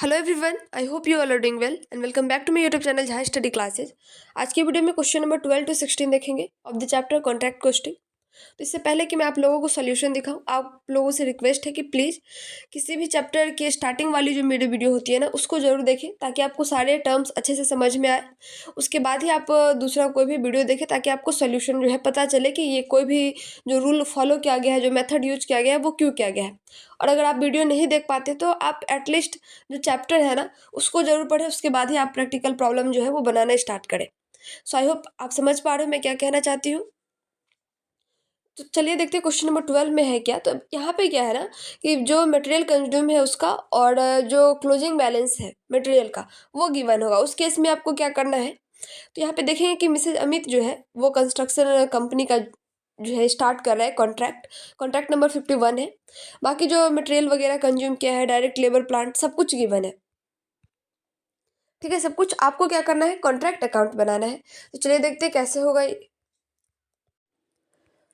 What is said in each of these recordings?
Hello everyone, I hope you all are doing well and welcome back to my YouTube channel जहाँ study classes. आज की video में question number 12 to 16 देखेंगे of the chapter contract costing. तो इससे पहले कि मैं आप लोगों को सोल्यूशन दिखाऊं, आप लोगों से रिक्वेस्ट है कि प्लीज़ किसी भी चैप्टर की स्टार्टिंग वाली जो मेरी वीडियो होती है ना, उसको जरूर देखें ताकि आपको सारे टर्म्स अच्छे से समझ में आए। उसके बाद ही आप दूसरा कोई भी वीडियो देखें ताकि आपको सोल्यूशन जो है पता चले कि ये कोई भी जो रूल फॉलो किया गया है, जो मेथड यूज किया गया है, वो क्यों किया गया है। और अगर आप वीडियो नहीं देख पाते तो आप एटलीस्ट जो चैप्टर है ना, उसको जरूर पढ़ें। उसके बाद ही आप प्रैक्टिकल प्रॉब्लम जो है वो बनाना स्टार्ट करें। सो आई होप आप समझ पा रहे हो मैं क्या कहना चाहती हूँ। तो चलिए देखते हैं क्वेश्चन नंबर 12 में है क्या। तो यहाँ पे क्या है ना कि जो मटेरियल कंज्यूम है उसका और जो क्लोजिंग बैलेंस है मटेरियल का वो गिवन होगा। उस केस में आपको क्या करना है, तो यहाँ पे देखेंगे कि मिसेज अमित जो है वो कंस्ट्रक्शन कंपनी का जो है स्टार्ट कर रहा है कॉन्ट्रैक्ट। कॉन्ट्रैक्ट नंबर 51 है। बाकी जो मटेरियल वगैरह कंज्यूम किया है, डायरेक्ट लेबर प्लांट, सब कुछ गिवन है। ठीक है, सब कुछ आपको क्या करना है, कॉन्ट्रैक्ट अकाउंट बनाना है। तो चलिए देखते हैं कैसे होगा।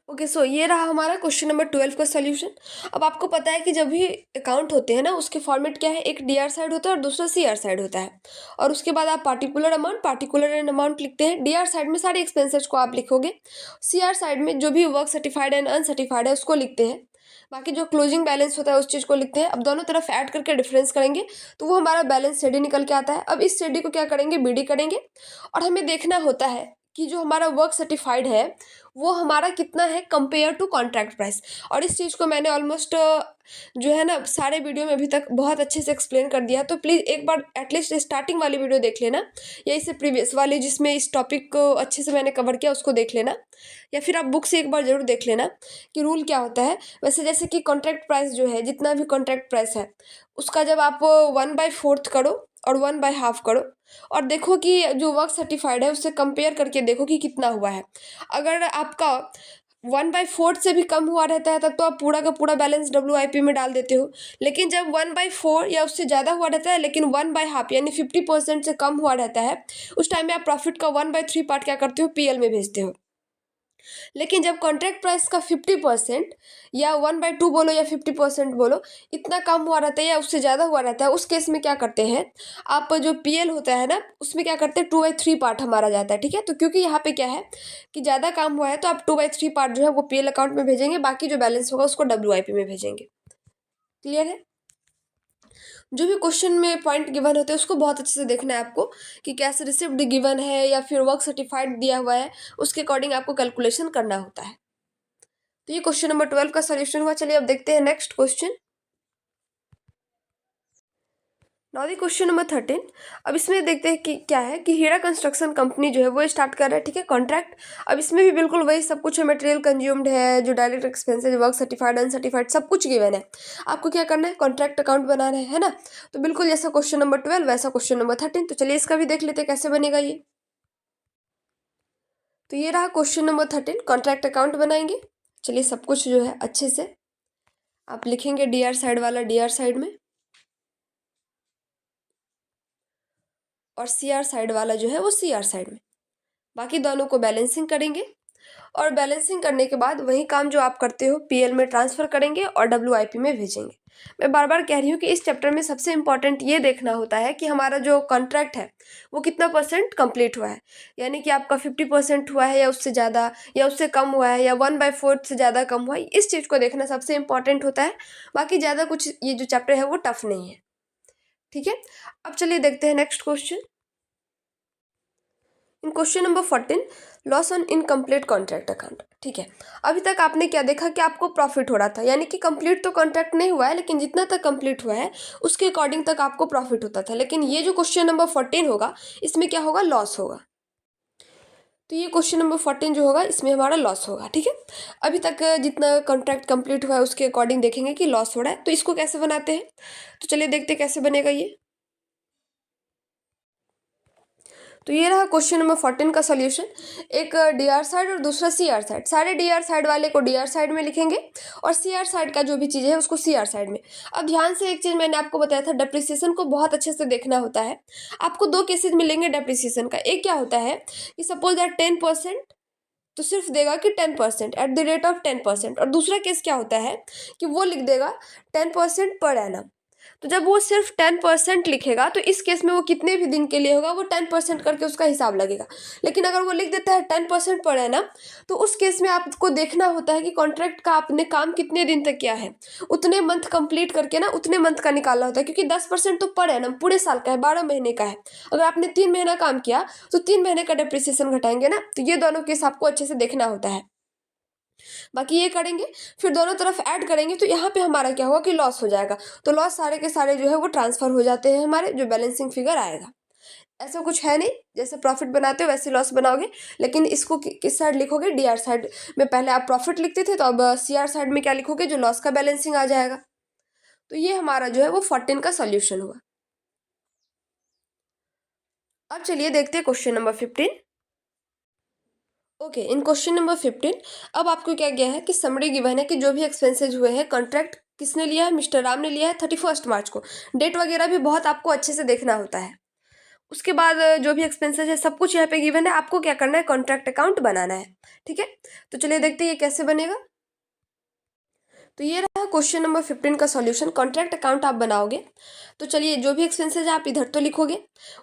ओके, सो ये रहा हमारा क्वेश्चन नंबर 12 का सोल्यूशन। अब आपको पता है कि जब भी अकाउंट होते हैं ना, उसके फॉर्मेट क्या है, एक डीआर साइड होता है और दूसरा सीआर साइड होता है। और उसके बाद आप पार्टिकुलर अमाउंट लिखते हैं। डीआर साइड में सारे एक्सपेंसेस को आप लिखोगे, सीआर साइड में जो भी वर्क सर्टिफाइड एंड अनसर्टिफाइड है उसको लिखते हैं। बाकी जो क्लोजिंग बैलेंस होता है उस चीज़ को लिखते हैं। अब दोनों तरफ ऐड करके डिफरेंस करेंगे तो वो हमारा बैलेंस शेडी निकल के आता है। अब इस शेडी को क्या करेंगे, बीडी करेंगे। और हमें देखना होता है कि जो हमारा वर्क सर्टिफाइड है वो हमारा कितना है कंपेयर टू कॉन्ट्रैक्ट प्राइस। और इस चीज़ को मैंने ऑलमोस्ट जो है ना सारे वीडियो में अभी तक बहुत अच्छे से एक्सप्लेन कर दिया। तो प्लीज़ एक बार एटलीस्ट स्टार्टिंग वाली वीडियो देख लेना, या इससे प्रीवियस वाली जिसमें इस टॉपिक को अच्छे से मैंने कवर किया उसको देख लेना, या फिर आप बुक से एक बार जरूर देख लेना कि रूल क्या होता है। वैसे जैसे कि कॉन्ट्रैक्ट प्राइस जो है, जितना भी कॉन्ट्रैक्ट प्राइस है उसका जब आप 1/4 करो और 1/2 करो और देखो कि जो वर्क सर्टिफाइड है उससे कंपेयर करके देखो कि कितना हुआ है। अगर आपका 1/4 से भी कम हुआ रहता है तब तो आप पूरा का पूरा बैलेंस WIP में डाल देते हो। लेकिन जब 1/4 या उससे ज़्यादा हुआ रहता है लेकिन 1/2 यानी 50% से कम हुआ रहता है, उस टाइम में आप प्रॉफिट का 1/3 पार्ट क्या करते हो, PL में भेजते हो। लेकिन जब कॉन्ट्रैक्ट प्राइस का 50% या 1/2 बोलो या 50% बोलो, इतना कम हुआ रहता है या उससे ज़्यादा हुआ रहता है, उस केस में क्या करते हैं आप, जो PL होता है ना उसमें क्या करते हैं 2/3 पार्ट हमारा जाता है। ठीक है, तो क्योंकि यहाँ पे क्या है कि ज़्यादा काम हुआ है तो आप 2/3 पार्ट जो है वो PL अकाउंट में भेजेंगे, बाकी जो बैलेंस होगा उसको WIP में भेजेंगे। क्लियर है। जो भी क्वेश्चन में पॉइंट गिवन होते हैं उसको बहुत अच्छे से देखना है आपको कि कैसे रिसिप्ट गिवन है या फिर वर्क सर्टिफाइड दिया हुआ है, उसके अकॉर्डिंग आपको कैलकुलेशन करना होता है। तो ये क्वेश्चन नंबर 12 का सॉल्यूशन हुआ। चलिए अब देखते हैं next question. Now the question number 13। अब इसमें देखते हैं कि क्या है कि हीरा कंस्ट्रक्शन कंपनी जो है वो स्टार्ट कर रहा है। ठीक है, कॉन्ट्रैक्ट। अब इसमें भी बिल्कुल वही सब कुछ है, मटेरियल कंज्यूम्ड है, जो direct expenses, work certified uncertified, सब कुछ गिवन है। आपको क्या करना है, कॉन्ट्रैक्ट अकाउंट बनाना है ना। तो बिल्कुल जैसा क्वेश्चन नंबर 12 वैसा क्वेश्चन नंबर 13। तो चलिए इसका भी देख लेते हैं कैसे बनेगा ये। तो ये रहा क्वेश्चन नंबर 13, कॉन्ट्रैक्ट अकाउंट बनाएंगे। चलिए सब कुछ जो है अच्छे से आप लिखेंगे, डीआर साइड वाला डीआर साइड में और सीआर साइड वाला जो है वो सीआर साइड में। बाकी दोनों को बैलेंसिंग करेंगे और बैलेंसिंग करने के बाद वही काम जो आप करते हो PL में ट्रांसफ़र करेंगे और WIP में भेजेंगे। मैं बार बार कह रही हूँ कि इस चैप्टर में सबसे इम्पॉर्टेंट ये देखना होता है कि हमारा जो कॉन्ट्रैक्ट है वो कितना % कंप्लीट हुआ है। यानी कि आपका 50% हुआ है या उससे ज़्यादा, या उससे कम हुआ है, या 1/4 से ज़्यादा कम हुआ है। इस चीज़ को देखना सबसे इम्पॉर्टेंट होता है। बाकी ज़्यादा कुछ ये जो चैप्टर है वो टफ नहीं है। ठीक है, अब चलिए देखते हैं next question. In question number 14, loss on incomplete contract account. ठीक है, अभी तक आपने क्या देखा कि आपको प्रॉफिट हो रहा था, यानी कि कंप्लीट तो कॉन्ट्रैक्ट नहीं हुआ है लेकिन जितना तक कंप्लीट हुआ है उसके अकॉर्डिंग तक आपको प्रॉफिट होता था। लेकिन ये जो क्वेश्चन नंबर 14 होगा इसमें क्या होगा, लॉस होगा। तो ये क्वेश्चन नंबर 14 जो होगा इसमें हमारा लॉस होगा। ठीक है, अभी तक जितना कॉन्ट्रैक्ट कंप्लीट हुआ है उसके अकॉर्डिंग देखेंगे कि लॉस हो रहा है। तो इसको कैसे बनाते हैं, तो चलिए देखते हैं कैसे बनेगा ये। तो ये रहा क्वेश्चन नंबर 14 का सॉल्यूशन। एक डीआर साइड और दूसरा सीआर साइड। सारे डीआर साइड वाले को डीआर साइड में लिखेंगे और सीआर साइड का जो भी चीज़ है उसको सीआर साइड में। अब ध्यान से एक चीज़ मैंने आपको बताया था, डेप्रिसिएशन को बहुत अच्छे से देखना होता है। आपको दो केसेज मिलेंगे डेप्रिसिएशन का। एक क्या होता है कि सपोज दैट 10%, तो सिर्फ देगा कि 10% एट द रेट ऑफ 10%। और दूसरा केस क्या होता है कि वो लिख देगा 10% पर एनम। तो जब वो सिर्फ 10% लिखेगा तो इस केस में वो कितने भी दिन के लिए होगा वो 10% करके उसका हिसाब लगेगा। लेकिन अगर वो लिख देता है 10% पर है ना, तो उस केस में आपको देखना होता है कि कॉन्ट्रैक्ट का आपने काम कितने दिन तक किया है, उतने मंथ कंप्लीट करके ना उतने मंथ का निकालना होता है, क्योंकि 10% तो पर है ना, पूरे साल का है, 12 महीने का है। अगर आपने 3 महीना काम किया तो 3 महीने का डिप्रिसिएशन घटाएंगे ना, तो ये दोनों केस आपको अच्छे से देखना होता है। बाकी ये करेंगे, फिर दोनों तरफ ऐड करेंगे तो यहाँ पे हमारा क्या होगा कि लॉस हो जाएगा। तो लॉस सारे के सारे जो है वो ट्रांसफर हो जाते हैं हमारे, जो बैलेंसिंग फिगर आएगा। ऐसा कुछ है नहीं, जैसे प्रॉफिट बनाते हो वैसे लॉस बनाओगे, लेकिन इसको किस साइड लिखोगे, डीआर साइड में। पहले आप प्रॉफिट लिखते थे, तो अब सीआर साइड में क्या लिखोगे, जो लॉस का बैलेंसिंग आ जाएगा। तो ये हमारा जो है वो 14 का सॉल्यूशन हुआ। अब चलिए देखते हैं क्वेश्चन नंबर 15। ओके, इन क्वेश्चन नंबर 15 अब आपको क्या गया है कि समरी गिवन है कि जो भी एक्सपेंसेज हुए हैं, कॉन्ट्रैक्ट किसने लिया है, मिस्टर राम ने लिया है 31 मार्च को। डेट वगैरह भी बहुत आपको अच्छे से देखना होता है। उसके बाद जो भी एक्सपेंसेज है सब कुछ यहाँ पे गिवन है, आपको क्या करना है, कॉन्ट्रैक्ट अकाउंट बनाना है। ठीक है, तो चलिए देखते हैं ये कैसे बनेगा। तो ये रहा क्वेश्चन नंबर 15 का सॉल्यूशन। कॉन्ट्रैक्ट अकाउंट आप बनाओगे, तो चलिए जो भी एक्सपेंसेज है आप इधर तो लिखोगे।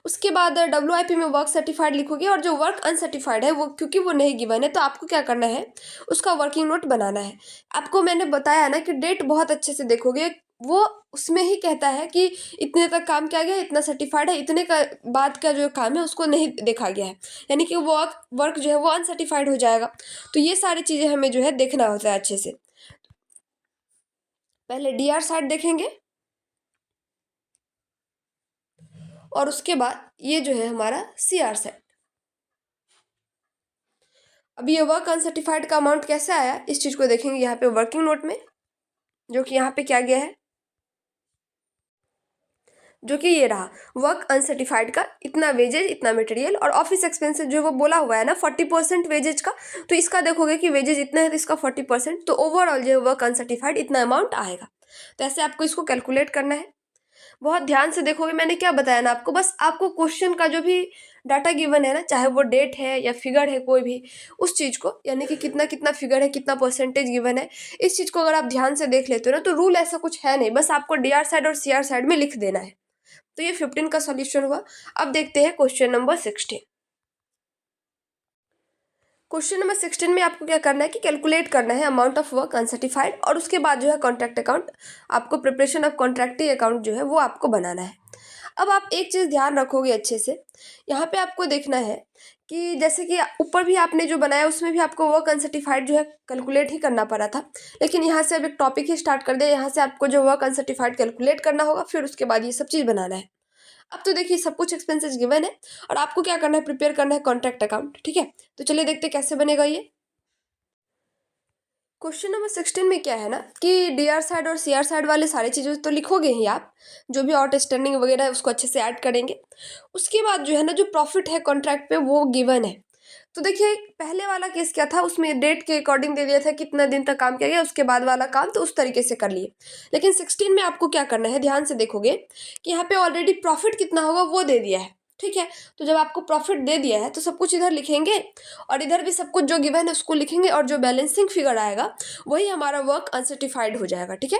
उसके बाद WIP में वर्क सर्टिफाइड लिखोगे, और जो वर्क अनसर्टिफाइड है वो, क्योंकि वो नहीं गिवन है, तो आपको क्या करना है, उसका वर्किंग नोट बनाना है। आपको मैंने बताया ना कि डेट बहुत अच्छे से देखोगे, वो उसमें ही कहता है कि इतने तक काम किया गया, इतना सर्टिफाइड है, इतने का बाद का जो काम है उसको नहीं देखा गया है, यानी कि वर्क वर्क जो है वो अनसर्टिफाइड हो जाएगा। तो ये सारी चीज़ें हमें जो है देखना होता है अच्छे से। पहले डीआर साइड देखेंगे, और उसके बाद ये जो है हमारा सीआर साइड। अब ये वर्क अनसर्टिफाइड का अमाउंट कैसे आया, इस चीज़ को देखेंगे यहाँ पे वर्किंग नोट में, जो कि यहाँ पे क्या गया है, जो कि ये रहा वर्क अनसर्टिफाइड का इतना वेजेज, इतना मटेरियल, और ऑफिस एक्सपेंसेस जो वो बोला हुआ है ना 40% वेजेज का, तो इसका देखोगे कि वेजेज इतना है तो इसका 40%, तो ओवरऑल जो है वर्क अनसर्टिफाइड इतना अमाउंट आएगा। तो ऐसे आपको इसको कैलकुलेट करना है। बहुत ध्यान से देखोगे, मैंने क्या बताया ना आपको, बस आपको क्वेश्चन का जो भी डाटा गिवन है ना, चाहे वो डेट है या फिगर है कोई भी, उस चीज़ को, यानी कि कितना कितना फिगर है, कितना परसेंटेज गिवन है, इस चीज़ को अगर आप ध्यान से देख लेते हो ना, तो रूल ऐसा कुछ है नहीं, बस आपको डीआर साइड और सीआर साइड में लिख देना है। तो ये 15 का सॉल्यूशन हुआ। अब देखते हैं क्वेश्चन नंबर 16। क्वेश्चन नंबर 16 में आपको क्या करना है कि कैलकुलेट करना है अमाउंट ऑफ वर्क अनसर्टिफाइड, और उसके बाद जो है कॉन्ट्रैक्ट अकाउंट, आपको प्रिपरेशन ऑफ कॉन्ट्रैक्टिंग अकाउंट जो है वो आपको बनाना है। अब आप एक चीज़ ध्यान रखोगे अच्छे से, यहाँ पे आपको देखना है कि जैसे कि ऊपर भी आपने जो बनाया उसमें भी आपको वर्क अनसर्टिफाइड जो है कैलकुलेट ही करना पड़ा था, लेकिन यहाँ से अब एक टॉपिक ही स्टार्ट कर दिया, यहाँ से आपको जो वर्क अनसर्टिफाइड कैलकुलेट करना होगा, फिर उसके बाद ये सब चीज़ बनाना है। अब तो देखिए सब कुछ एक्सपेंसेस गिवन है, और आपको क्या करना है, प्रिपेयर करना है कॉन्ट्रैक्ट अकाउंट। ठीक है, तो चलिए देखते हैं कैसे बनेगा ये। क्वेश्चन नंबर 16 में क्या है ना कि डीआर साइड और सीआर साइड वाले सारी चीज़ें तो लिखोगे ही आप, जो भी आउटस्टैंडिंग वगैरह है उसको अच्छे से ऐड करेंगे। उसके बाद जो है ना, जो प्रॉफिट है कॉन्ट्रैक्ट पे वो गिवन है। तो देखिए पहले वाला केस क्या था, उसमें डेट के अकॉर्डिंग दे दिया था कितना दिन तक काम किया गया, उसके बाद वाला काम तो उस तरीके से कर लिए। लेकिन 16 में आपको क्या करना है, ध्यान से देखोगे कि यहाँ पे ऑलरेडी प्रॉफिट कितना होगा वो दे दिया है। ठीक है, तो जब आपको प्रॉफिट दे दिया है तो सब कुछ इधर लिखेंगे, और इधर भी सब कुछ जो गिवन है उसको लिखेंगे, और जो बैलेंसिंग फिगर आएगा वही हमारा वर्क अनसर्टिफाइड हो जाएगा। ठीक है,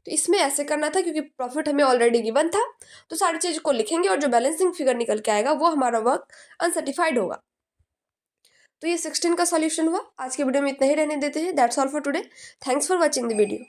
तो इसमें ऐसे करना था क्योंकि प्रॉफिट हमें ऑलरेडी गिवन था, तो सारी चीज़ को लिखेंगे, और जो बैलेंसिंग फिगर निकल के आएगा वो हमारा वर्क अनसर्टिफाइड होगा। तो ये 16 का सॉल्यूशन हुआ। आज के वीडियो में इतना ही रहने देते हैं। That's all for today. Thanks for watching the video.